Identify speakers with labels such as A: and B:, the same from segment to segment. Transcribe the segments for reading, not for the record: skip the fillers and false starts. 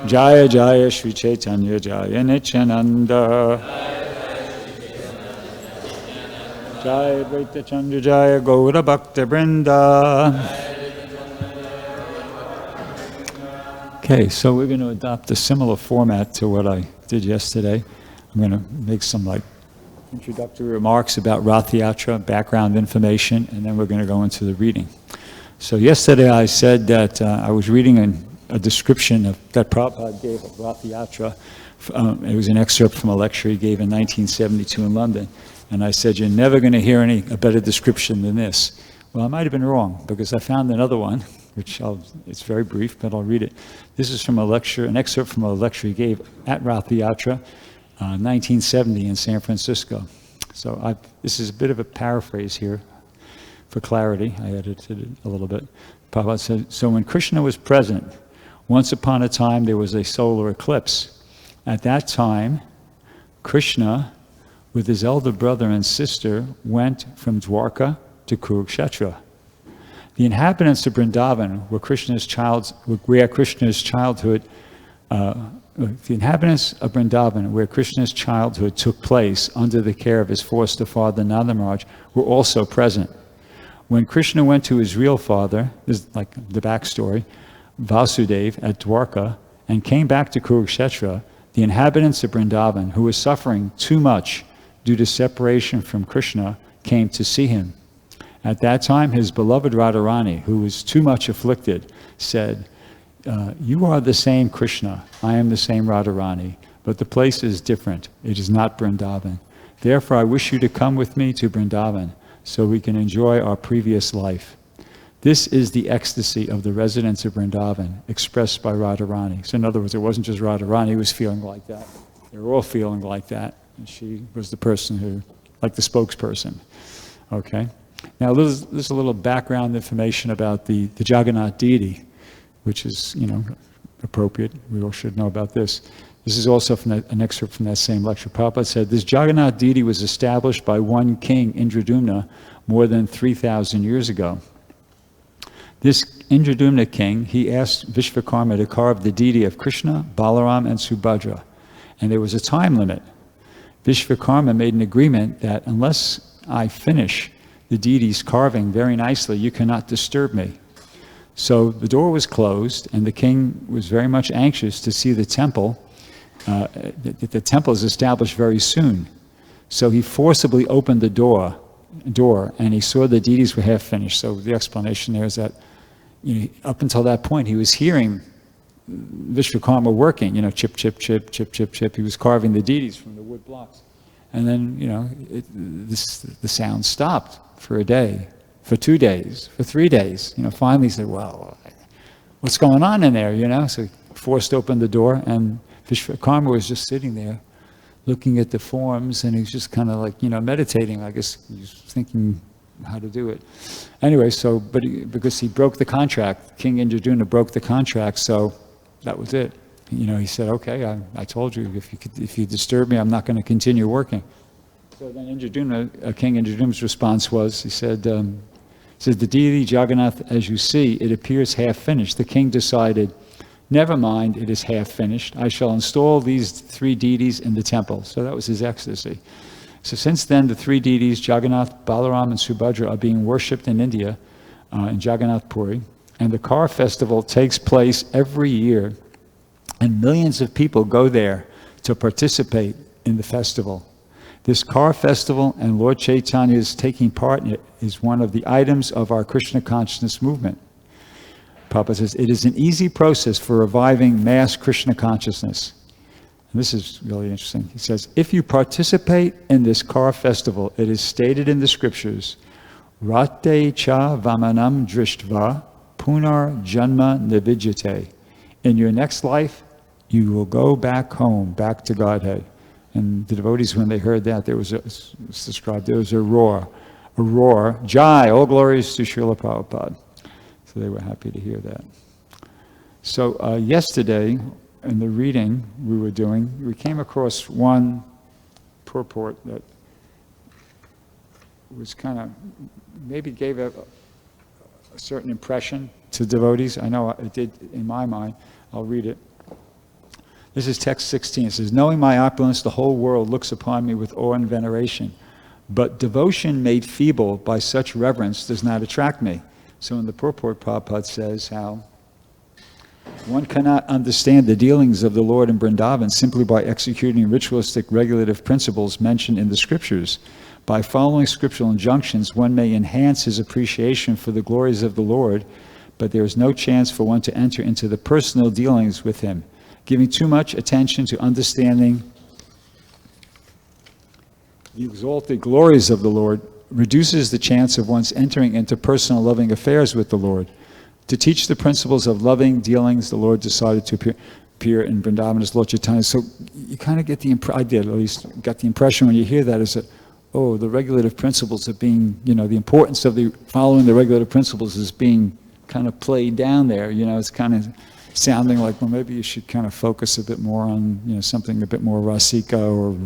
A: Jaya Jaya Shri Chaitanya Jaya Nityananda. Jaya Advaita Chandra Jaya Gaura Bhakta Vrinda. Okay, so we're going to adopt a similar format to what I did yesterday. I'm going to make some introductory remarks about Rath Yatra, background information, and then we're going to go into the reading. So yesterday I said that I was reading a description that Prabhupada gave of Rath Yatra. It was an excerpt from a lecture he gave in 1972 in London. And I said, you're never going to hear a better description than this. Well, I might have been wrong, because I found another one, it's very brief, but I'll read it. This is from an excerpt from a lecture he gave at Rath Yatra, 1970 in San Francisco. So this is a bit of a paraphrase here for clarity. I edited it a little bit. Prabhupada said, so when Krishna was present, once upon a time there was a solar eclipse. At that time, Krishna, with his elder brother and sister, went from Dwarka to Kurukshetra. The inhabitants of Vrindavan, where Krishna's childhood took place under the care of his foster father Nanda Maharaj, were also present. When Krishna went to his real father, this is like the backstory, Vasudeva at Dwarka, and came back to Kurukshetra, the inhabitants of Vrindavan, who were suffering too much due to separation from Krishna, came to see him. At that time, his beloved Radharani, who was too much afflicted, said, you are the same Krishna, I am the same Radharani, but the place is different. It is not Vrindavan. Therefore, I wish you to come with me to Vrindavan, so we can enjoy our previous life. This is the ecstasy of the residents of Vrindavan, expressed by Radharani. So in other words, it wasn't just Radharani who was feeling like that. They were all feeling like that. And she was the person who, like the spokesperson. Okay? Now, there's a little background information about the Jagannath deity, which is, appropriate. We all should know about this. This is also from an excerpt from that same lecture. Prabhupada said, this Jagannath deity was established by one king, Indradumna, more than 3,000 years ago. This Indradumna king, he asked Vishvakarma to carve the deity of Krishna, Balaram, and Subhadra. And there was a time limit. Vishvakarma made an agreement that unless I finish the deity's carving very nicely, you cannot disturb me. So the door was closed, and the king was very much anxious to see the temple. The temple is established very soon. So he forcibly opened the door, and he saw the deities were half finished. So the explanation there is that up until that point, he was hearing Vishvakarma working, chip, chip, chip, chip, chip, chip. He was carving the deities from the wood blocks. And then, the sound stopped for a day, for 2 days, for 3 days. Finally he said, well, what's going on in there, So he forced open the door, and Vishvakarma was just sitting there looking at the forms, and he was just kind of meditating. I guess he was thinking how to do it. Anyway, because he broke the contract, King Indradumna broke the contract, so that was it. He said, okay, I told you, if you disturb me, I'm not going to continue working. So then King Indradumna's response was, he said, the deity Jagannath, as you see, it appears half finished. The king decided, never mind, it is half finished. I shall install these 3 deities in the temple. So that was his ecstasy. So since then, the 3 deities, Jagannath, Balaram, and Subhadra, are being worshipped in India, in Jagannath Puri. And the car festival takes place every year, and millions of people go there to participate in the festival. This car festival and Lord Chaitanya's taking part in it is one of the items of our Krishna consciousness movement. Prabhupada says, it is an easy process for reviving mass Krishna consciousness. And this is really interesting. He says, if you participate in this car festival, it is stated in the scriptures, Rate cha vamanam drishtva punar janma nividyate. In your next life, you will go back home, back to Godhead. And the devotees, when they heard that, there was a roar, Jai, all glories to Srila Prabhupada. So they were happy to hear that. So yesterday, in the reading we were doing, we came across one purport that was kind of, maybe gave a certain impression to devotees. I know it did in my mind. I'll read it. This is text 16. It says, knowing my opulence, the whole world looks upon me with awe and veneration. But devotion made feeble by such reverence does not attract me. So in the purport, Prabhupada says how one cannot understand the dealings of the Lord in Vrindavan simply by executing ritualistic regulative principles mentioned in the scriptures. By following scriptural injunctions, one may enhance his appreciation for the glories of the Lord, but there is no chance for one to enter into the personal dealings with him. Giving too much attention to understanding the exalted glories of the Lord reduces the chance of one's entering into personal loving affairs with the Lord. To teach the principles of loving dealings, the Lord decided to appear in Vrindavan as Lord Chaitanya. So you kind of get the impression, I did at least, got the impression when you hear that is that, oh, the regulative principles of being, the importance of following the regulative principles is being kind of played down there. It's kind of sounding like, well, maybe you should kind of focus a bit more on, something a bit more rasika or,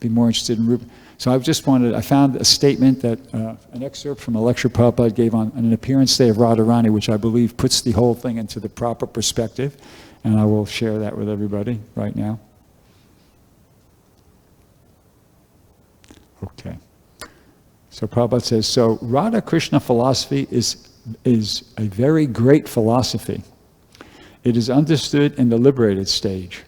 A: be more interested in rupa. So I found a statement that, an excerpt from a lecture Prabhupada gave on an appearance day of Radharani, which I believe puts the whole thing into the proper perspective, and I will share that with everybody right now. Okay. So Prabhupada says, so Radha Krishna philosophy is a very great philosophy. It is understood in the liberated stage.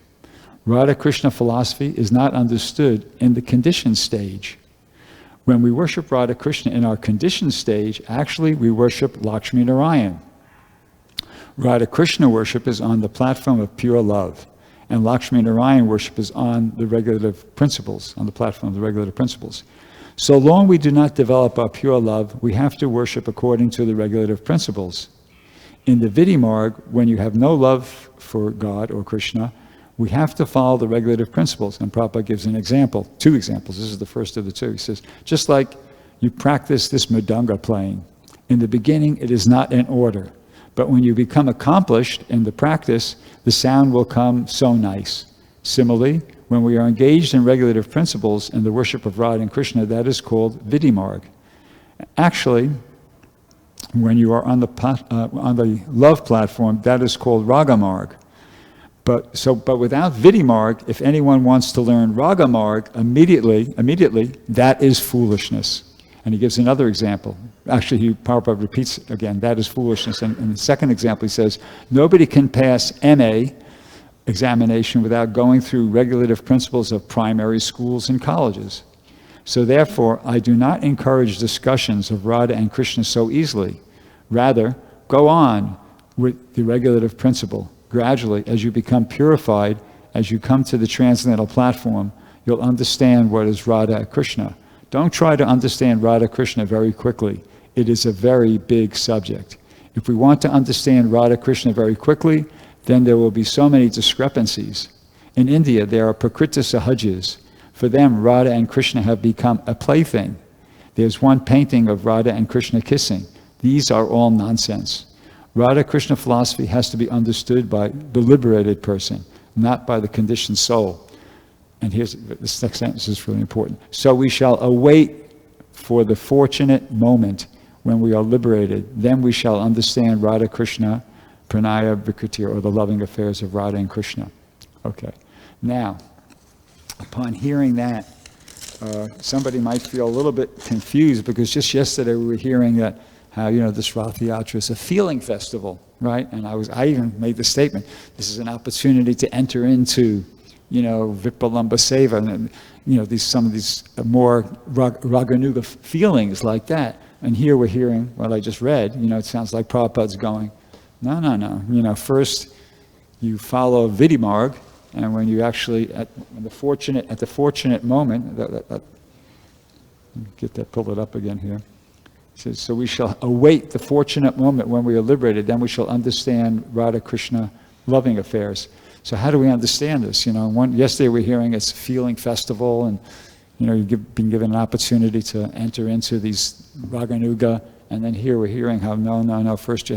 A: Radha Krishna philosophy is not understood in the conditioned stage. When we worship Radha Krishna in our conditioned stage, actually we worship Lakshmi Narayan. Radha Krishna worship is on the platform of pure love, and Lakshmi Narayan worship is on the regulative principles, on the platform of the regulative principles. So long we do not develop our pure love, we have to worship according to the regulative principles. In the Vidhi Marg, when you have no love for God or Krishna, we have to follow the regulative principles. And Prabhupada gives an example, 2 examples. This is the first of the 2. He says, just like you practice this mridanga playing, in the beginning it is not in order. But when you become accomplished in the practice, the sound will come so nice. Similarly, when we are engaged in regulative principles in the worship of Radha and Krishna, that is called Vidhi Marg. Actually, when you are on the love platform, that is called Raga Marg. But without Vidhi Marg, if anyone wants to learn Raga Marg, immediately, that is foolishness. And he gives another example. Actually, Prabhupada repeats again, that is foolishness. And in the second example, he says, nobody can pass MA examination without going through regulative principles of primary schools and colleges. So therefore, I do not encourage discussions of Radha and Krishna so easily. Rather, go on with the regulative principle. Gradually, as you become purified, as you come to the transcendental platform, you'll understand what is Radha Krishna. Don't try to understand Radha Krishna very quickly. It is a very big subject. If we want to understand Radha Krishna very quickly, then there will be so many discrepancies. In India, there are Prakriti Sahajas. For them, Radha and Krishna have become a plaything. There's one painting of Radha and Krishna kissing. These are all nonsense. Radha Krishna philosophy has to be understood by the liberated person, not by the conditioned soul. And here's this next sentence is really important. So we shall await for the fortunate moment when we are liberated. Then we shall understand Radha Krishna, Pranaya Bhrgupati, or the loving affairs of Radha and Krishna. Okay. Now, upon hearing that, somebody might feel a little bit confused because just yesterday we were hearing that how, this Rath Yatra is a feeling festival, right? And I even made the statement, this is an opportunity to enter into, Vipalamba Seva, and, some of these more Raganuga feelings like that. And here we're hearing what I just read, it sounds like Prabhupada's going, no. First you follow Vidhi Marg, and when you actually, at the fortunate moment, pull it up again here. It says, so we shall await the fortunate moment when we are liberated, then we shall understand Radha Krishna loving affairs. So how do we understand this? Yesterday we were hearing it's a feeling festival, and you've been given an opportunity to enter into these Raganuga, and then here we're hearing how no, first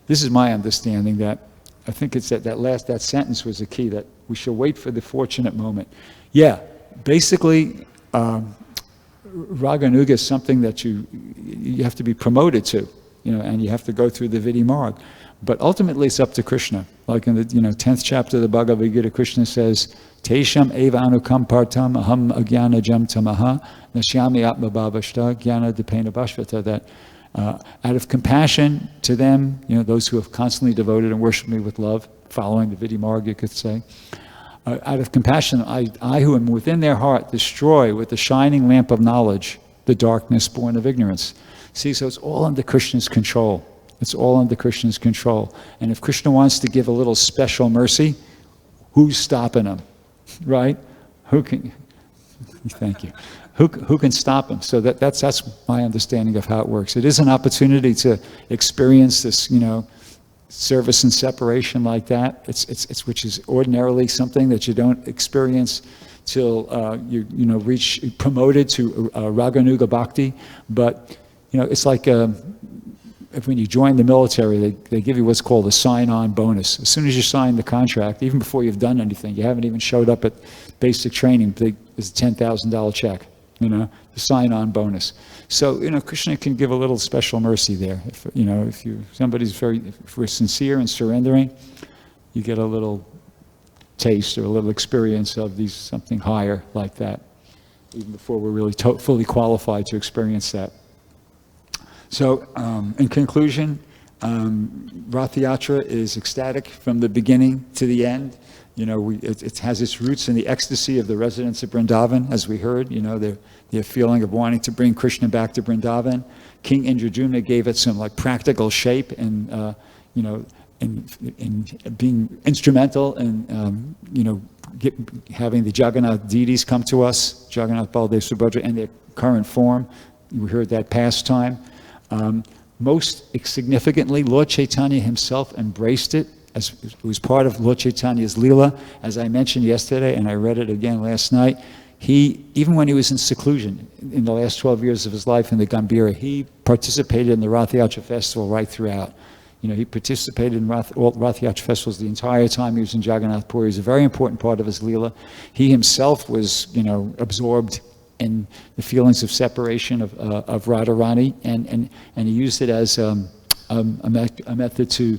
A: this is my understanding that, I think it's that sentence was the key, that we shall wait for the fortunate moment. Yeah, basically, Raganuga is something that you have to be promoted to, and you have to go through the Vidhi Marg. But ultimately, it's up to Krishna. Like in the 10th chapter of the Bhagavad Gita, Krishna says, Tesham eva anukampartam aham agyana jam tamaha nashyami atma bhavashta jnana dipena bhashvata. That out of compassion to them, those who have constantly devoted and worshipped me with love, following the Vidhi Marg, you could say, out of compassion, I who am within their heart destroy with the shining lamp of knowledge the darkness born of ignorance. See, so it's all under Krishna's control. It's all under Krishna's control. And if Krishna wants to give a little special mercy, who's stopping him? Right? Who can? Thank you. Who can stop him? So that's my understanding of how it works. It is an opportunity to experience this, service and separation like that. It's which is ordinarily something that you don't experience till you reach promoted to Raganuga Bhakti. But it's like when you join the military, they give you what's called a sign-on bonus. As soon as you sign the contract, even before you've done anything, you haven't even showed up at basic training, it's a $10,000 check, the sign-on bonus. So, Krishna can give a little special mercy there. If if we're sincere and surrendering, you get a little taste or a little experience of something higher like that, even before we're really fully qualified to experience that. So, in conclusion, Rath Yatra is ecstatic from the beginning to the end. It has its roots in the ecstasy of the residents of Vrindavan, as we heard. Their feeling of wanting to bring Krishna back to Vrindavan. King Indradyumna gave it some practical shape, and in being instrumental in having the Jagannath deities come to us, Jagannath, Baladev, Subhadra, in their current form. We heard that past time. Most significantly, Lord Chaitanya himself embraced it as it was part of Lord Chaitanya's Leela. As I mentioned yesterday, and I read it again last night, even when he was in seclusion in the last 12 years of his life in the Gambhira, he participated in the Rath Yatra festival right throughout. He participated in Rath Yatra festivals the entire time he was in Jagannath Puri. It was a very important part of his Leela. He himself was, absorbed in the feelings of separation of Radharani, and he used it as a method to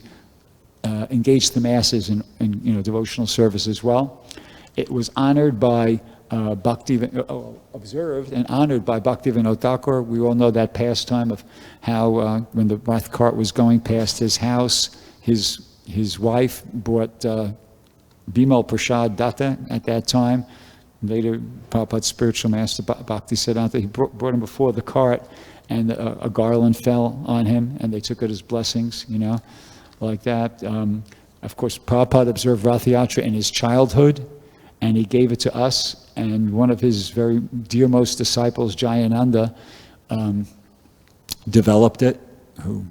A: engage the masses in devotional service as well. It was honored by observed and honored by Bhaktivinoda Thakur. We all know that pastime of how when the Rath cart was going past his house, his wife brought Bimal Prasad Datta at that time. Later, Prabhupada's spiritual master, Bhaktisiddhanta, he brought him before the cart, and a garland fell on him, and they took it as blessings, like that. Of course, Prabhupada observed Rath Yatra in his childhood, and he gave it to us, and one of his very dearmost disciples, Jayananda, developed it,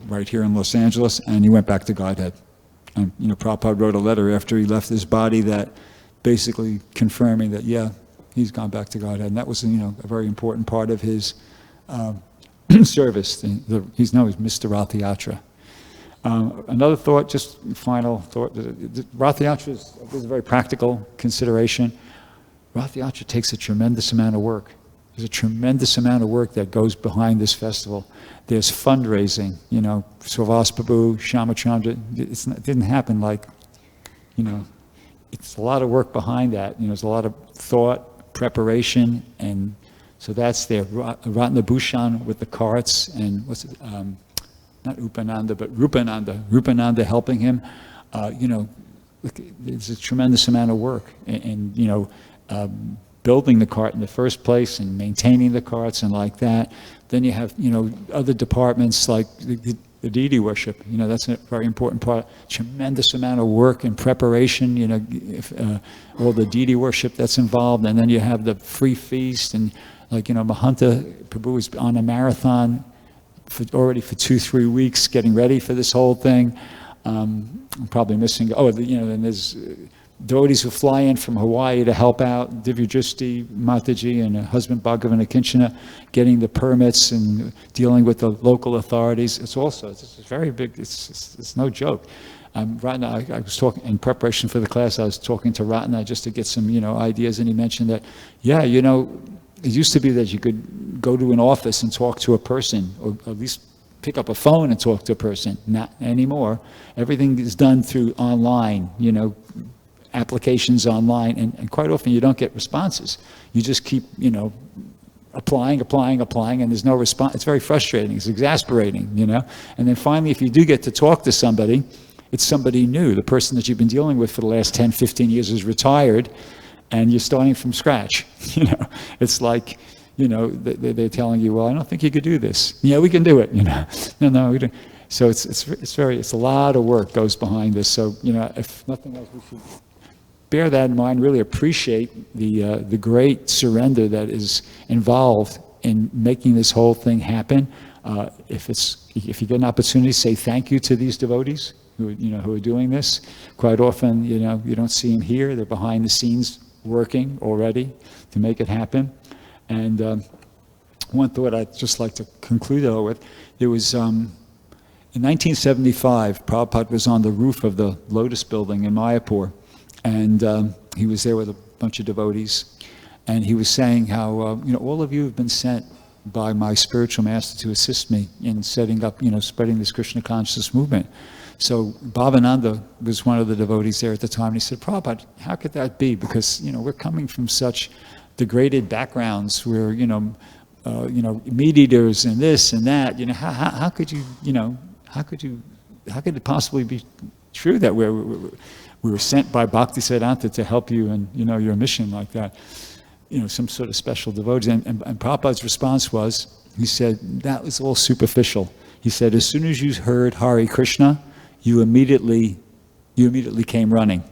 A: right here in Los Angeles, and he went back to Godhead. And, Prabhupada wrote a letter after he left his body that basically confirming that, yeah, he's gone back to Godhead. And that was, a very important part of his service. He's known as Mr. Rath Yatra. Another thought, just final thought, Rath Yatra is a very practical consideration. Rath Yatra takes a tremendous amount of work. There's a tremendous amount of work that goes behind this festival. There's fundraising, Srivas Prabhu, Shamachandra. It didn't happen like, it's a lot of work behind that. There's a lot of thought, preparation, and so that's there. Ratna Bhushan with the carts, and not Upananda, but Rupananda helping him. There's a tremendous amount of work, and building the cart in the first place and maintaining the carts and like that. Then you have, other departments like the deity worship. That's a very important part. Tremendous amount of work and preparation, all the deity worship that's involved. And then you have the free feast, and Mahanta Prabhu is on a marathon already for 2-3 weeks getting ready for this whole thing. I'm probably missing, and there's devotees who fly in from Hawaii to help out, Divya Drishti Mataji and her husband Bhagavana Kinchana, getting the permits and dealing with the local authorities. It's very big, it's no joke. Ratna, I was talking, in preparation for the class, I was talking to Ratna just to get some, ideas, and he mentioned that, it used to be that you could go to an office and talk to a person, or at least pick up a phone and talk to a person. Not anymore. Everything is done through online, applications online, and quite often you don't get responses. You just keep, applying, and there's no response. It's very frustrating. It's exasperating, And then finally, if you do get to talk to somebody, it's somebody new. The person that you've been dealing with for the last 10, 15 years is retired, and you're starting from scratch. It's like, they're telling you, well, I don't think you could do this. Yeah, we can do it. No, we don't. So it's a lot of work goes behind this. So, if nothing else, we should bear that in mind, really appreciate the great surrender that is involved in making this whole thing happen. If you get an opportunity, say thank you to these devotees who are doing this. Quite often, you don't see them here. They're behind the scenes working already to make it happen. And one thought I'd just like to conclude it all with, there was, in 1975, Prabhupada was on the roof of the Lotus building in Mayapur, and he was there with a bunch of devotees, and he was saying how, all of you have been sent by my spiritual master to assist me in setting up, spreading this Krishna consciousness movement. So Bhavananda was one of the devotees there at the time, and he said, Prabhupada, how could that be? Because, we're coming from such degraded backgrounds. We're, meat eaters and this and that. How could it possibly be true that we were sent by Bhaktisiddhanta to help you in, your mission like that? Some sort of special devotee. And Prabhupada's response was, he said, that was all superficial. He said, as soon as you heard Hare Krishna, you immediately came running.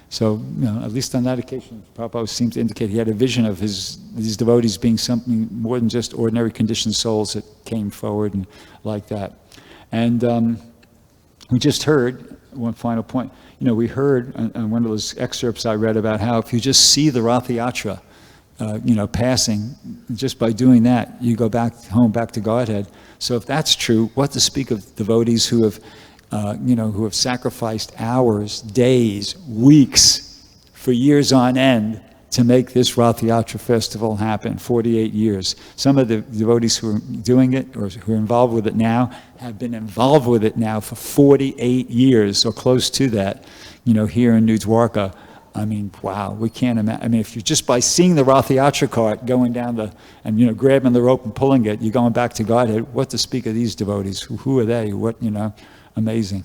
A: So, at least on that occasion, Prabhupada seemed to indicate he had a vision of these devotees being something more than just ordinary conditioned souls that came forward and like that. And we just heard, one final point, we heard on one of those excerpts I read about how if you just see the Rath Yatra, passing, just by doing that, you go back home, back to Godhead. So if that's true, what to speak of devotees who have who have sacrificed hours, days, weeks, for years on end to make this Rath Yatra festival happen, 48 years. Some of the devotees who are doing it or who are involved with it now have been involved with it now for 48 years or close to that, here in New Dwarka. I mean, wow, we can't imagine. I mean, if you just by seeing the Rath Yatra cart going down and grabbing the rope and pulling it, you're going back to Godhead. What to speak of these devotees? Who are they? What, amazing.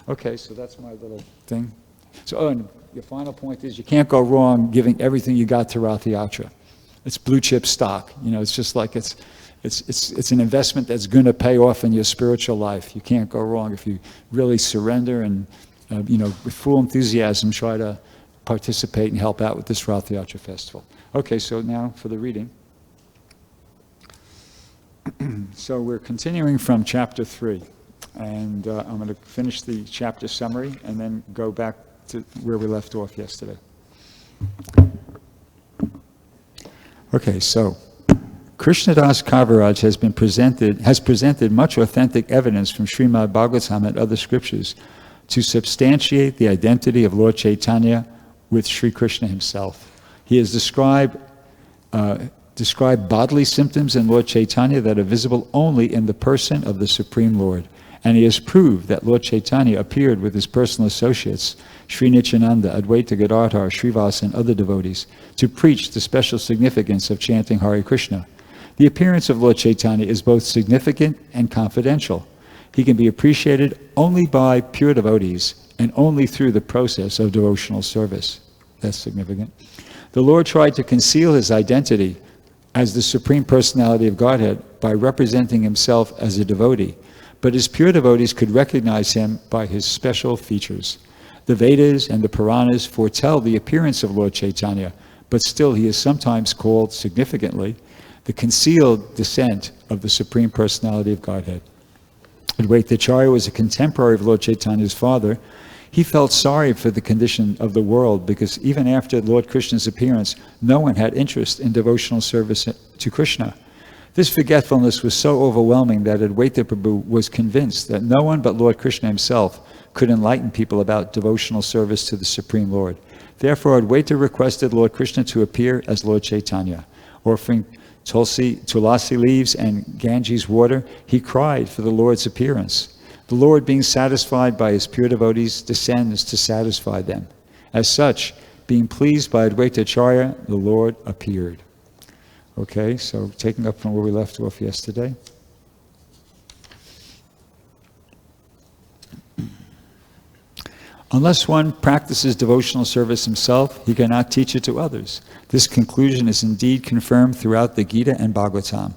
A: Okay, so that's my little thing. So, and your final point is you can't go wrong giving everything you got to Rath Yatra. It's blue chip stock. It's just like it's an investment that's going to pay off in your spiritual life. You can't go wrong if you really surrender and with full enthusiasm try to participate and help out with this Rath Yatra festival. Okay, so now for the reading. So we're continuing from chapter 3. And I'm going to finish the chapter summary and then go back to where we left off yesterday. Okay, so Krishnadas Kaviraj has presented much authentic evidence from Srimad Bhagavatam and other scriptures to substantiate the identity of Lord Chaitanya with Sri Krishna himself. He has described bodily symptoms in Lord Chaitanya that are visible only in the person of the Supreme Lord. And he has proved that Lord Chaitanya appeared with his personal associates, Sri Nityananda, Advaita Gadadhar, Srivas, and other devotees, to preach the special significance of chanting Hare Krishna. The appearance of Lord Chaitanya is both significant and confidential. He can be appreciated only by pure devotees and only through the process of devotional service. That's significant. The Lord tried to conceal his identity as the Supreme Personality of Godhead by representing himself as a devotee. But his pure devotees could recognize him by his special features. The Vedas and the Puranas foretell the appearance of Lord Chaitanya, but still he is sometimes called, significantly, the concealed descent of the Supreme Personality of Godhead. Advaita Acharya was a contemporary of Lord Chaitanya's father. He felt sorry for the condition of the world because even after Lord Krishna's appearance, no one had interest in devotional service to Krishna. This forgetfulness was so overwhelming that Advaita Prabhu was convinced that no one but Lord Krishna himself could enlighten people about devotional service to the Supreme Lord. Therefore, Advaita requested Lord Krishna to appear as Lord Chaitanya, offering Tulasi leaves and Ganges water, he cried for the Lord's appearance. The Lord, being satisfied by his pure devotees, descends to satisfy them. As such, being pleased by Advaita Acharya, the Lord appeared. Okay, so taking up from where we left off yesterday. Unless one practices devotional service himself, he cannot teach it to others. This conclusion is indeed confirmed throughout the Gita and Bhagavatam.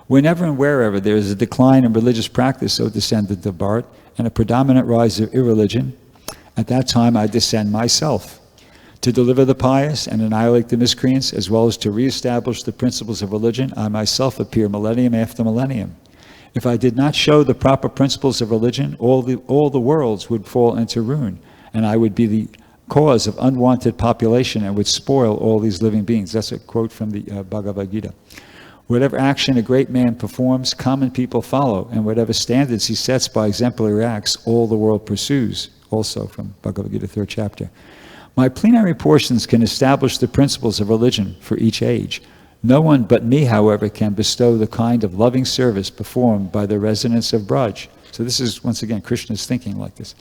A: Whenever and wherever there is a decline in religious practice, O descendant of Bharat, and a predominant rise of irreligion, at that time I descend myself, to deliver the pious and annihilate the miscreants, as well as to reestablish the principles of religion. I myself appear millennium after millennium. If I did not show the proper principles of religion, all the worlds would fall into ruin, and I would be the cause of unwanted population and would spoil all these living beings. That's a quote from the Bhagavad Gita. Whatever action a great man performs, common people follow, and whatever standards he sets by exemplary acts, all the world pursues. Also from Bhagavad Gita, 3rd chapter. My plenary portions can establish the principles of religion for each age. No one but me, however, can bestow the kind of loving service performed by the residents of Braj. So this is, once again, Krishna's thinking like this.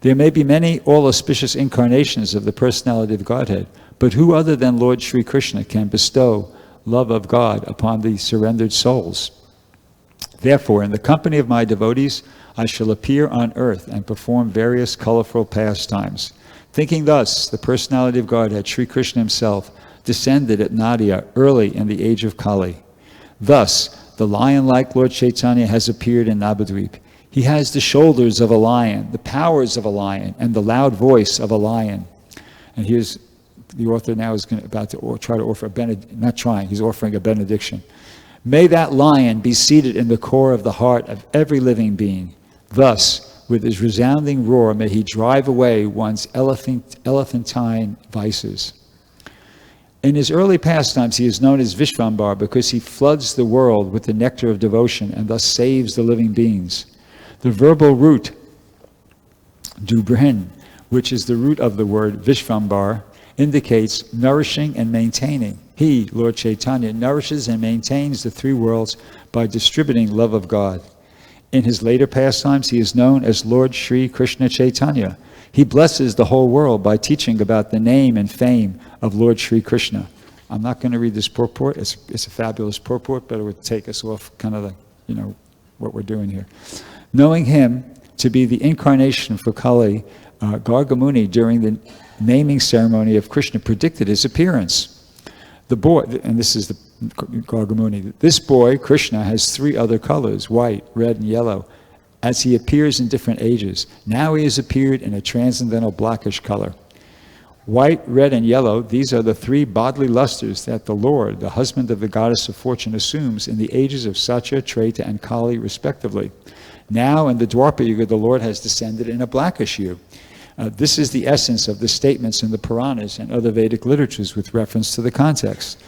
A: There may be many all-auspicious incarnations of the personality of Godhead, but who other than Lord Sri Krishna can bestow love of God upon the surrendered souls? Therefore, in the company of my devotees, I shall appear on earth and perform various colorful pastimes. Thinking thus, the personality of Godhead, Sri Krishna himself, descended at Nadia early in the age of Kali. Thus, the lion-like Lord Chaitanya has appeared in Navadvip. He has the shoulders of a lion, the powers of a lion, and the loud voice of a lion. And here's the author now is about to try to offer he's offering a benediction. May that lion be seated in the core of the heart of every living being. Thus, with his resounding roar, may he drive away one's elephantine vices. In his early pastimes, he is known as Vishvambar because he floods the world with the nectar of devotion and thus saves the living beings. The verbal root, Dubrihin, which is the root of the word Vishvambar, indicates nourishing and maintaining. He, Lord Chaitanya, nourishes and maintains the three worlds by distributing love of God. In his later pastimes, he is known as Lord Sri Krishna Chaitanya. He blesses the whole world by teaching about the name and fame of Lord Sri Krishna. I'm not going to read this purport. It's a fabulous purport, but it would take us off kind of what we're doing here. Knowing him to be the incarnation for Kali, Gargamuni, during the naming ceremony of Krishna, predicted his appearance. The boy, and this is the Gargamuni, this boy, Krishna, has three other colors, white, red, and yellow, as he appears in different ages. Now he has appeared in a transcendental blackish color. White, red, and yellow, these are the three bodily lusters that the Lord, the husband of the goddess of fortune, assumes in the ages of Satya, Treta, and Kali, respectively. Now, in the Dwapara Yuga, the Lord has descended in a blackish hue. This is the essence of the statements in the Puranas and other Vedic literatures with reference to the context.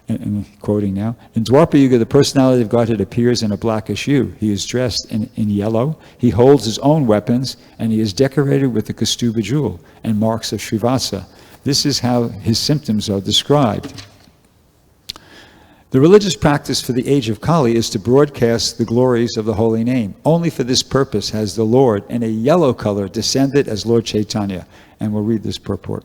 A: And quoting now, in Dwapara Yuga, the personality of Godhead appears in a blackish hue. He is dressed in yellow, he holds his own weapons, and he is decorated with the Kaustubha jewel and marks of Srivasa. This is how his symptoms are described. The religious practice for the age of Kali is to broadcast the glories of the holy name. Only for this purpose has the Lord, in a yellow color, descended as Lord Chaitanya. And we'll read this purport.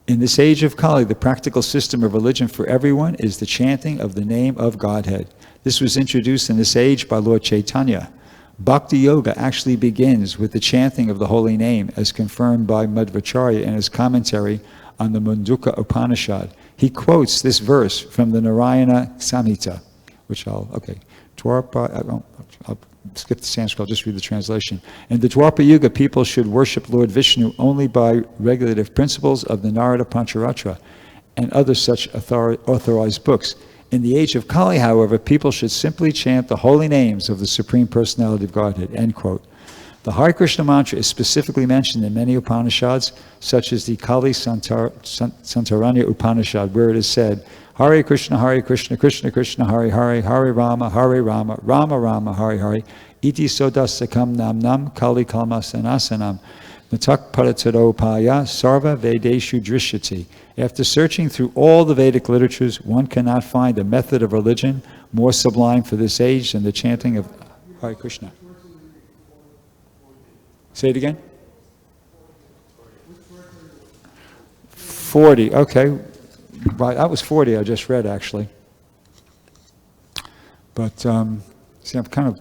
A: In this age of Kali, the practical system of religion for everyone is the chanting of the name of Godhead. This was introduced in this age by Lord Chaitanya. Bhakti Yoga actually begins with the chanting of the holy name, as confirmed by Madhvacharya in his commentary on the Munduka Upanishad. He quotes this verse from the Narayana Samhita, which I'll skip the Sanskrit, I'll just read the translation. In the Dwapara Yuga, people should worship Lord Vishnu only by regulative principles of the Narada Pancharatra and other such authorized books. In the age of Kali, however, people should simply chant the holy names of the Supreme Personality of Godhead, end quote. The Hare Krishna mantra is specifically mentioned in many Upanishads, such as the Kali Santaranya Upanishad, where it is said, Hare Krishna, Krishna Krishna, Hare Hare, Hare Rama, Rama Rama, Hare Hare, Iti Sodasakam Nam Nam, Kali Kalma Sanasanam. Natak paratadopaya sarva vedeshu drishyati. After searching through all the Vedic literatures, one cannot find a method of religion more sublime for this age than the chanting of Hare Krishna. Say it again. 40, okay. Right, that was 40 I just read, actually. But, see, I'm kind of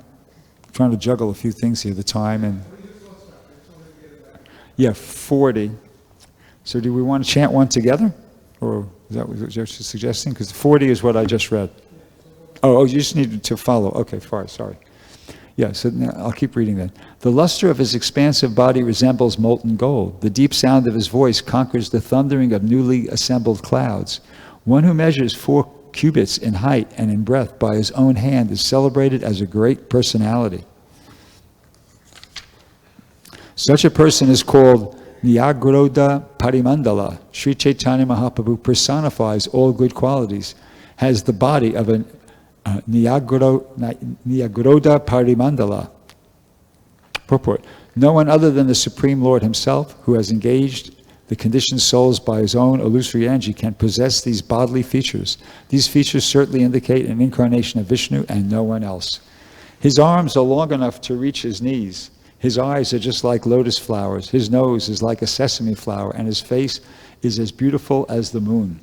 A: trying to juggle a few things here, the time and... Yeah, 40. So do we want to chant one together? Or is that what you're suggesting? Because 40 is what I just read. Oh, you just need to follow. Okay, sorry. Yeah, so now I'll keep reading then. The luster of his expansive body resembles molten gold. The deep sound of his voice conquers the thundering of newly assembled clouds. One who measures 4 cubits in height and in breadth by his own hand is celebrated as a great personality. Such a person is called Nyagroda Parimandala. Sri Chaitanya Mahaprabhu personifies all good qualities, has the body of a Nyagroda Parimandala. Purport. No one other than the Supreme Lord himself, who has engaged the conditioned souls by his own illusory energy, can possess these bodily features. These features certainly indicate an incarnation of Vishnu and no one else. His arms are long enough to reach his knees. His eyes are just like lotus flowers. His nose is like a sesame flower, and his face is as beautiful as the moon.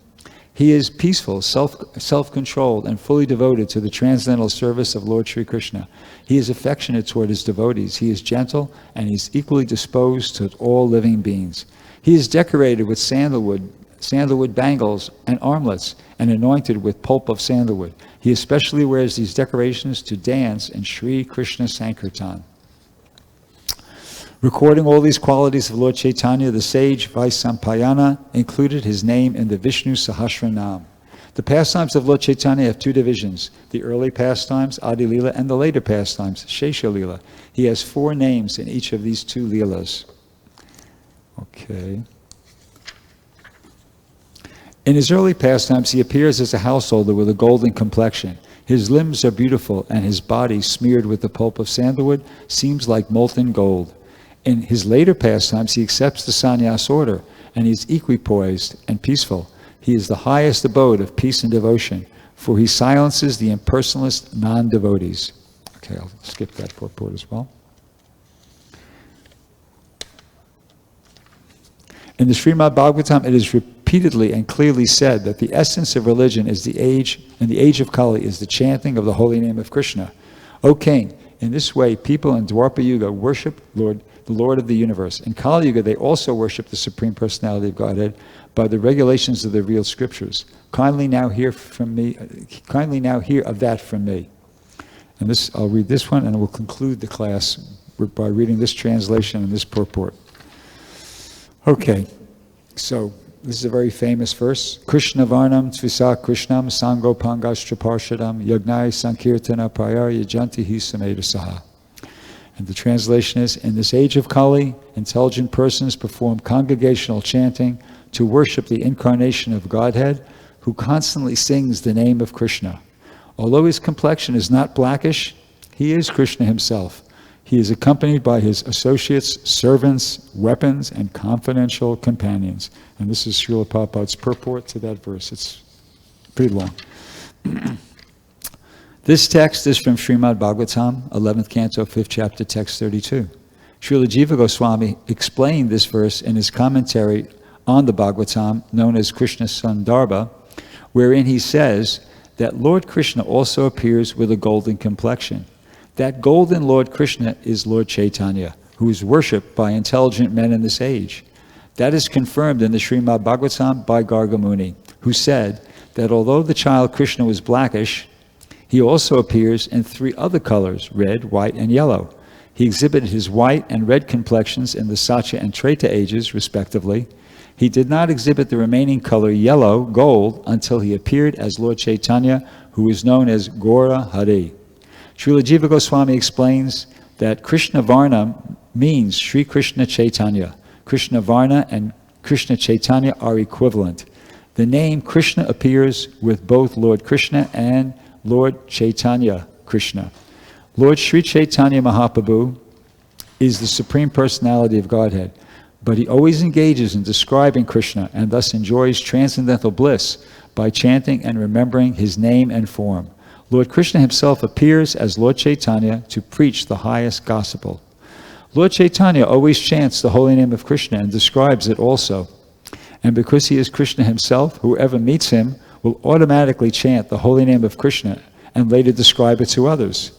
A: He is peaceful, self-controlled, and fully devoted to the transcendental service of Lord Sri Krishna. He is affectionate toward his devotees. He is gentle, and he is equally disposed to all living beings. He is decorated with sandalwood bangles and armlets, and anointed with pulp of sandalwood. He especially wears these decorations to dance in Sri Krishna Sankirtan. Recording all these qualities of Lord Chaitanya, the sage Vaisampayana included his name in the Vishnu Sahasranam. The pastimes of Lord Chaitanya have 2 divisions, the early pastimes, Adi Lila, and the later pastimes, Shesha Lila. He has 4 names in each of these 2 Leelas. Okay. In his early pastimes, he appears as a householder with a golden complexion. His limbs are beautiful, and his body, smeared with the pulp of sandalwood, seems like molten gold. In his later pastimes, he accepts the sannyas order, and he is equipoised and peaceful. He is the highest abode of peace and devotion, for he silences the impersonalist non-devotees. Okay, I'll skip that purport as well. In the Srimad Bhagavatam, it is repeatedly and clearly said that the essence of religion is the age of Kali is the chanting of the holy name of Krishna. O king, in this way, people in Dwapara Yuga worship the Lord of the universe. In Kali Yuga, they also worship the Supreme Personality of Godhead by the regulations of the real scriptures. Kindly now hear of that from me. And this, I'll read this one, and we'll conclude the class by reading this translation and this purport. Okay, so this is a very famous verse. Krishna Varnam Tvisa Krishnam Sango Pangastra Parshadam Yagnai Sankirtana Prayar Yajanti Hi Sameda Saha. And the translation is, in this age of Kali, intelligent persons perform congregational chanting to worship the incarnation of Godhead, who constantly sings the name of Krishna. Although his complexion is not blackish, he is Krishna himself. He is accompanied by his associates, servants, weapons, and confidential companions. And this is Srila Prabhupada's purport to that verse. It's pretty long. This text is from Srimad Bhagavatam, 11th canto, 5th chapter, text 32. Srila Jiva Goswami explained this verse in his commentary on the Bhagavatam, known as Krishna Sandarbha, wherein he says that Lord Krishna also appears with a golden complexion. That golden Lord Krishna is Lord Chaitanya, who is worshipped by intelligent men in this age. That is confirmed in the Srimad Bhagavatam by Garga Muni, who said that although the child Krishna was blackish, he also appears in 3 other colors, red, white, and yellow. He exhibited his white and red complexions in the Satya and Treta ages, respectively. He did not exhibit the remaining color yellow, gold, until he appeared as Lord Chaitanya, who is known as Gaura Hari. Srila Jiva Goswami explains that Krishna Varna means Sri Krishna Chaitanya. Krishna Varna and Krishna Chaitanya are equivalent. The name Krishna appears with both Lord Krishna and Lord Chaitanya Krishna. Lord Sri Chaitanya Mahaprabhu is the Supreme Personality of Godhead. But he always engages in describing Krishna and thus enjoys transcendental bliss by chanting and remembering his name and form. Lord Krishna himself appears as Lord Chaitanya to preach the highest gospel. Lord Chaitanya always chants the holy name of Krishna and describes it also. And because he is Krishna himself, whoever meets him will automatically chant the holy name of Krishna and later describe it to others.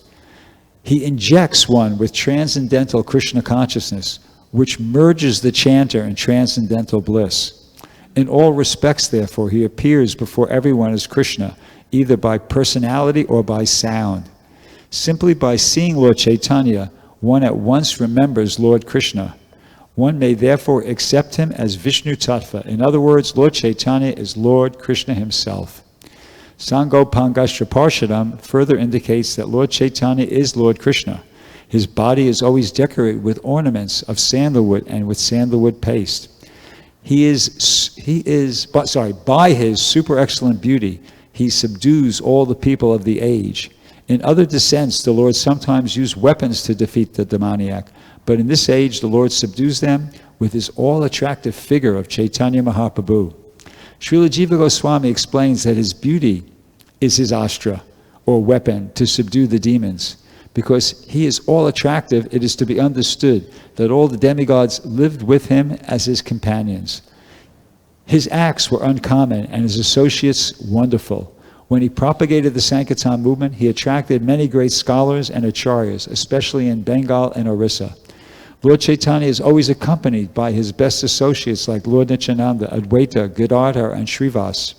A: He injects one with transcendental Krishna consciousness, which merges the chanter in transcendental bliss. In all respects, therefore, he appears before everyone as Krishna, either by personality or by sound. Simply by seeing Lord Chaitanya, one at once remembers Lord Krishna. One may therefore accept him as Vishnu Tattva. In other words, Lord Chaitanya is Lord Krishna himself. Sango Pangashtra Parshadam further indicates that Lord Chaitanya is Lord Krishna. His body is always decorated with ornaments of sandalwood and with sandalwood paste. By his super excellent beauty, he subdues all the people of the age. In other descents, the Lord sometimes used weapons to defeat the demoniac, but in this age, the Lord subdues them with his all-attractive figure of Chaitanya Mahaprabhu. Srila Jiva Goswami explains that his beauty is his astra, or weapon, to subdue the demons. Because he is all attractive, it is to be understood that all the demigods lived with him as his companions. His acts were uncommon and his associates wonderful. When he propagated the Sankirtan movement, he attracted many great scholars and acharyas, especially in Bengal and Orissa. Lord Chaitanya is always accompanied by his best associates like Lord Nityananda, Advaita, Gadadhar, and Srivas.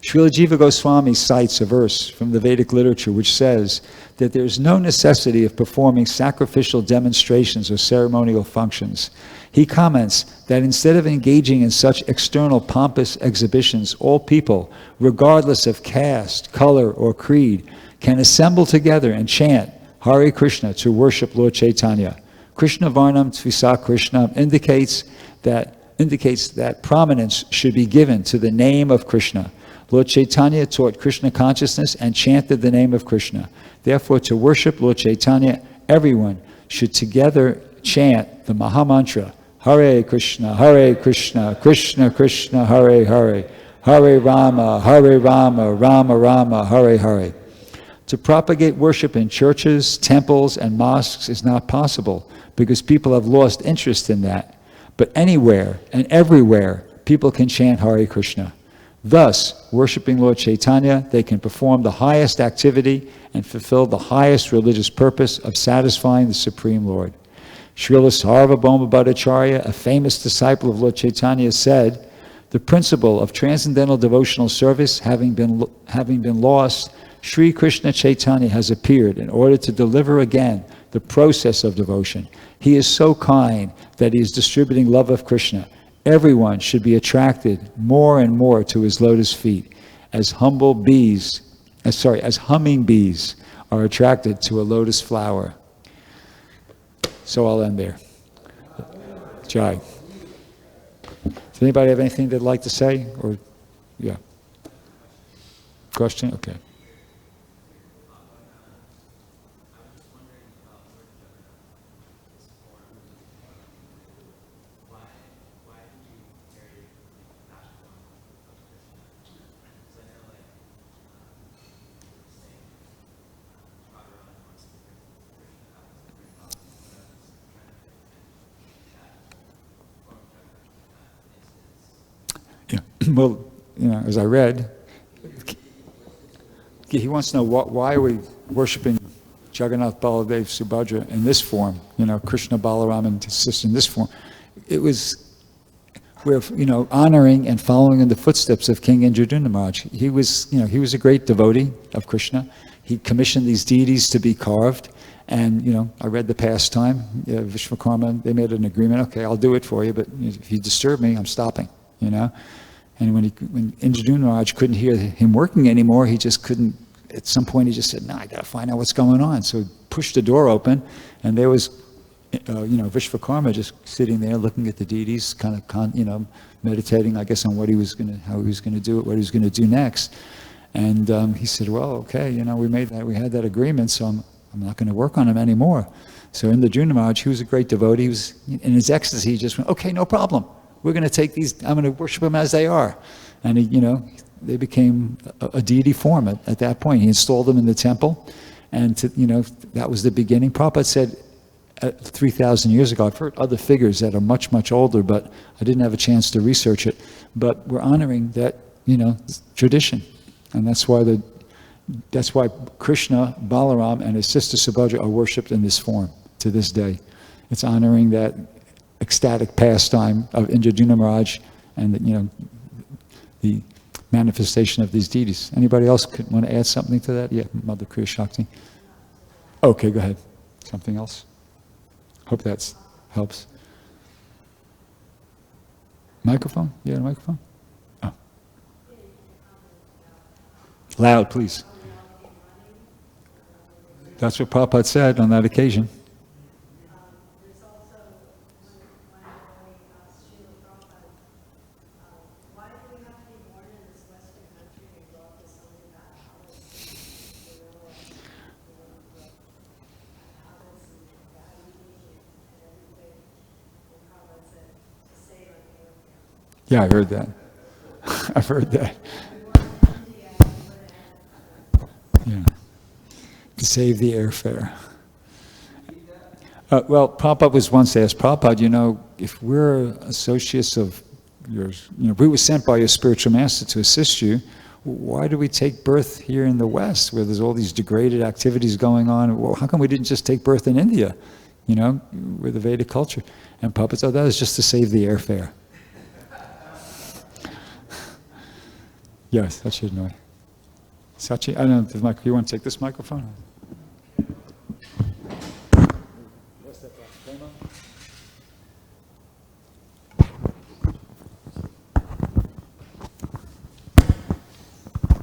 A: Srila Jiva Goswami cites a verse from the Vedic literature which says that there is no necessity of performing sacrificial demonstrations or ceremonial functions. He comments that instead of engaging in such external pompous exhibitions, all people, regardless of caste, color, or creed, can assemble together and chant Hare Krishna to worship Lord Chaitanya. Krishna Varnam Tvisa Krishna indicates that prominence should be given to the name of Krishna. Lord Chaitanya taught Krishna consciousness and chanted the name of Krishna. Therefore, to worship Lord Chaitanya, everyone should together chant the Mahamantra, Hare Krishna, Krishna Krishna, Hare Hare, Hare Rama, Rama Rama, Hare Hare. To propagate worship in churches, temples, and mosques is not possible because people have lost interest in that. But anywhere and everywhere, people can chant Hare Krishna. Thus, worshiping Lord Chaitanya, they can perform the highest activity and fulfill the highest religious purpose of satisfying the Supreme Lord. Srila Sarvabhauma Bhattacharya, a famous disciple of Lord Chaitanya, said, "The principle of transcendental devotional service having been lost, Sri Krishna Chaitanya has appeared in order to deliver again the process of devotion. He is so kind that he is distributing love of Krishna. Everyone should be attracted more and more to his lotus feet, as humming bees are attracted to a lotus flower." So I'll end there. Jai. Does anybody have anything they'd like to say? Or, yeah. Question? Okay. Yeah. Well, as I read, he wants to know why are we worshiping Jagannath, Baladev, Subhadra in this form? Krishna, Balaram, and his sister in this form. We're honoring and following in the footsteps of King Indradyumna Maharaj. He was a great devotee of Krishna. He commissioned these deities to be carved. And, I read the pastime, Vishwakarma, they made an agreement, okay, I'll do it for you, but if you disturb me, I'm stopping, And when Indradyumna Maharaj couldn't hear him working anymore, he just couldn't, at some point he just said, no, I got to find out what's going on. So he pushed the door open, and there was, Vishwakarma just sitting there looking at the deities, kind of, meditating, I guess, on how he was going to do it, what he was going to do next. And he said, well, okay, we had that agreement, so I'm not going to work on them anymore. So Indra Maharaj, he was a great devotee. He was, in his ecstasy, he just went, okay, no problem. We're going to take these, I'm going to worship them as they are. And, they became a deity form at that point. He installed them in the temple. And, that was the beginning. Prabhupada said 3,000 years ago, I've heard other figures that are much, much older, but I didn't have a chance to research it. But we're honoring that, tradition. And that's why Krishna, Balaram, and his sister Subhadra are worshipped in this form to this day. It's honoring that ecstatic pastime of Indra Maharaj and the manifestation of these deities. Anybody else want to add something to that? Yeah, Mother Kriya Shakti. Okay, go ahead. Something else? Hope that helps. Microphone? Yeah, a microphone? Oh. Loud, please. That's what Prabhupada said on that occasion. Yeah, I heard that. I've heard that. Yeah. To save the airfare. Well, Prabhupada was once asked, Prabhupada, if we're associates of yours, if we were sent by your spiritual master to assist you, why do we take birth here in the West where there's all these degraded activities going on? Well, how come we didn't just take birth in India, with the Vedic culture? And Prabhupada said, that is just to save the airfare. Yes, that should know. Sachi, I don't know, you want to take this microphone?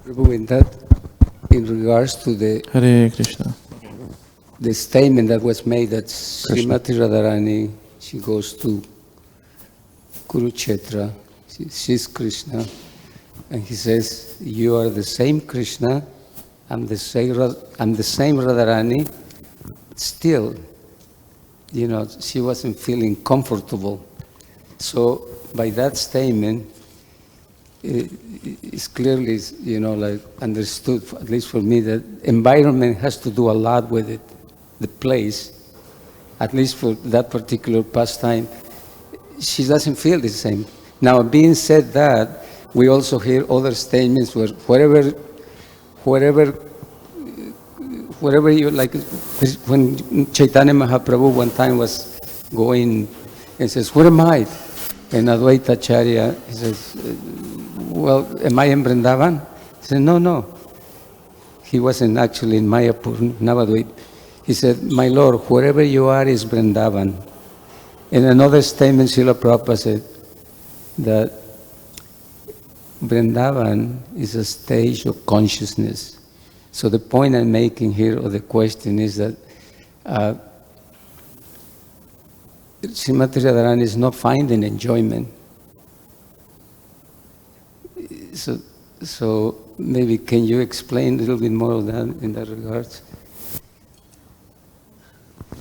B: Prabhu, in regards to the
C: Hare Krishna.
B: The statement that was made that Srimati Radharani, she goes to Kurukshetra, she's Krishna, and he says, you are the same Krishna, I'm the same Radharani. Still, she wasn't feeling comfortable. So by that statement, it's clearly, understood, at least for me, that environment has to do a lot with it. The place, at least for that particular pastime, she doesn't feel the same. Now, being said that, we also hear other statements where wherever you like, when Chaitanya Mahaprabhu one time was going and says, where am I? And Advaita Acharya, he says, well, am I in Vrindavan? He said, no. He wasn't actually in Mayapur, Navadvip. He said, my Lord, wherever you are is Vrindavan. In another statement, Srila Prabhupada said that Vrindavan is a stage of consciousness. So the point I'm making here, or the question is that Srimati Radharani is not finding enjoyment. So maybe can you explain a little bit more of that in that regards?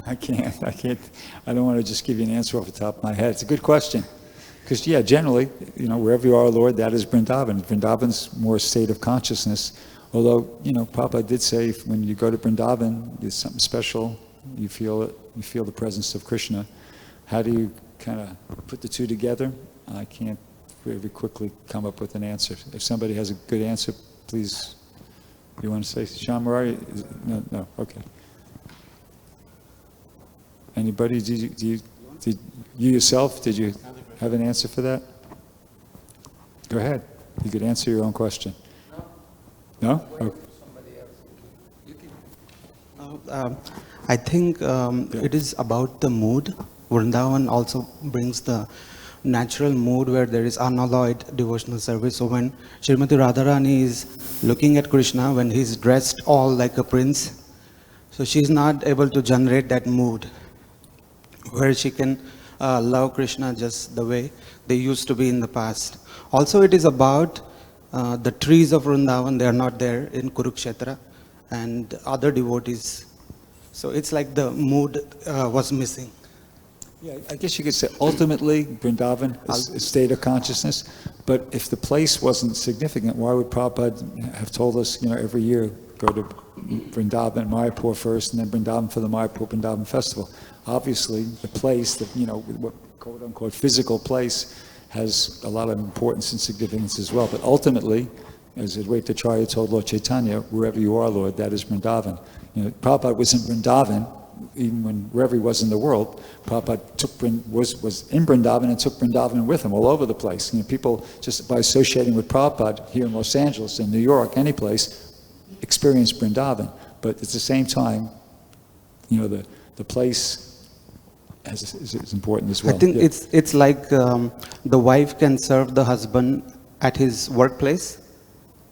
A: I can't. I don't want to just give you an answer off the top of my head. It's a good question. Because, generally, wherever you are, Lord, that is Vrindavan. Vrindavan's more a state of consciousness. Although, Prabhupada did say when you go to Vrindavan, there's something special. You feel it. You feel the presence of Krishna. How do you kind of put the two together? I can't very quickly come up with an answer. If somebody has a good answer, please. You want to say, Shamarari? No. Okay. Anybody? Did you yourself? Did you have an answer for that? Go ahead. You could answer your own question. No? Okay.
D: I think it is about the mood. Vrindavan also brings the natural mood where there is unalloyed devotional service. So when Srimati Radharani is looking at Krishna, when he's dressed all like a prince, so she's not able to generate that mood where she can love Krishna just the way they used to be in the past. Also, it is about the trees of Vrindavan. They are not there in Kurukshetra, and other devotees So it's like the mood was missing.
A: Yeah, I guess you could say ultimately Vrindavan is a state of consciousness, but if the place wasn't significant, why would Prabhupada have told us, every year go to Vrindavan, Mayapur first, and then Vrindavan for the Mayapur Vrindavan festival? Obviously, the place, what quote unquote physical place, has a lot of importance and significance as well. But ultimately, as Advaita Acharya told Lord Chaitanya, wherever you are, Lord, that is Vrindavan. Prabhupada was in Vrindavan. Even wherever he was in the world, Prabhupada was in Vrindavan and took Vrindavan with him all over the place. People, just by associating with Prabhupada here in Los Angeles, in New York, any place, experience Vrindavan. But at the same time, the place is important as well.
D: I think it's like the wife can serve the husband at his workplace.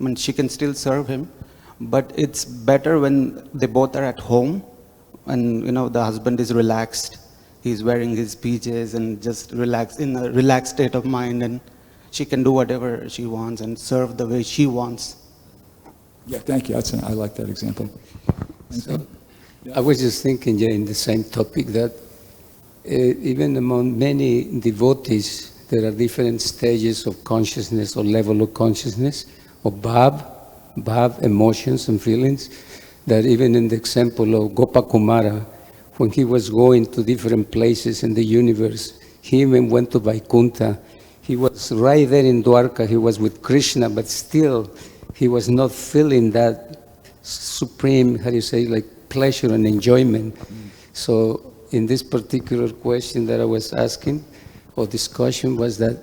D: I mean, she can still serve him, but it's better when they both are at home. And the husband is relaxed, he's wearing his PJs and just relaxed, in a relaxed state of mind, and she can do whatever she wants and serve the way she wants.
A: Yeah, thank you. I like that example.
B: So, I was just thinking, in the same topic, that even among many devotees, there are different stages of consciousness or level of consciousness, of bhav, emotions and feelings. That even in the example of Gopakumara, when he was going to different places in the universe, he even went to Vaikuntha. He was right there in Dwarka, he was with Krishna, but still he was not feeling that supreme, pleasure and enjoyment. So in this particular question that I was asking, or discussion, was that,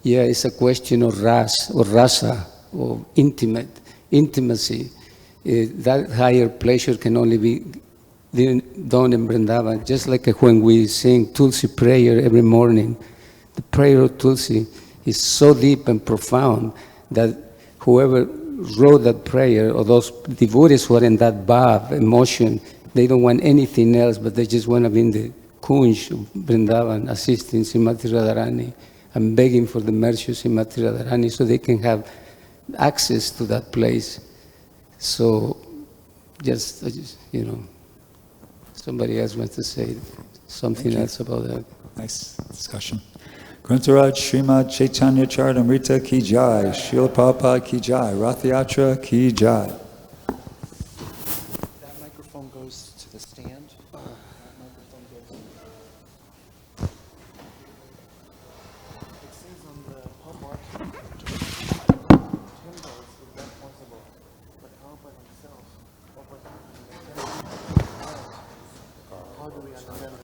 B: it's a question of rasa, or intimacy. That higher pleasure can only be done in Vrindavan. Just like when we sing Tulsi prayer every morning, the prayer of Tulsi is so deep and profound that whoever wrote that prayer, or those devotees who are in that bhav, emotion, they don't want anything else, but they just want to be in the Kunj of Vrindavan, assisting Srimati Radharani and begging for the mercy of Srimati Radharani so they can have access to that place. So, somebody else wants to say something else about that.
A: Nice discussion. Grantharaj Srimad Chaitanya Charitamrita ki jai, Srila Prabhupada ki jai, Rath Yatra ki jai.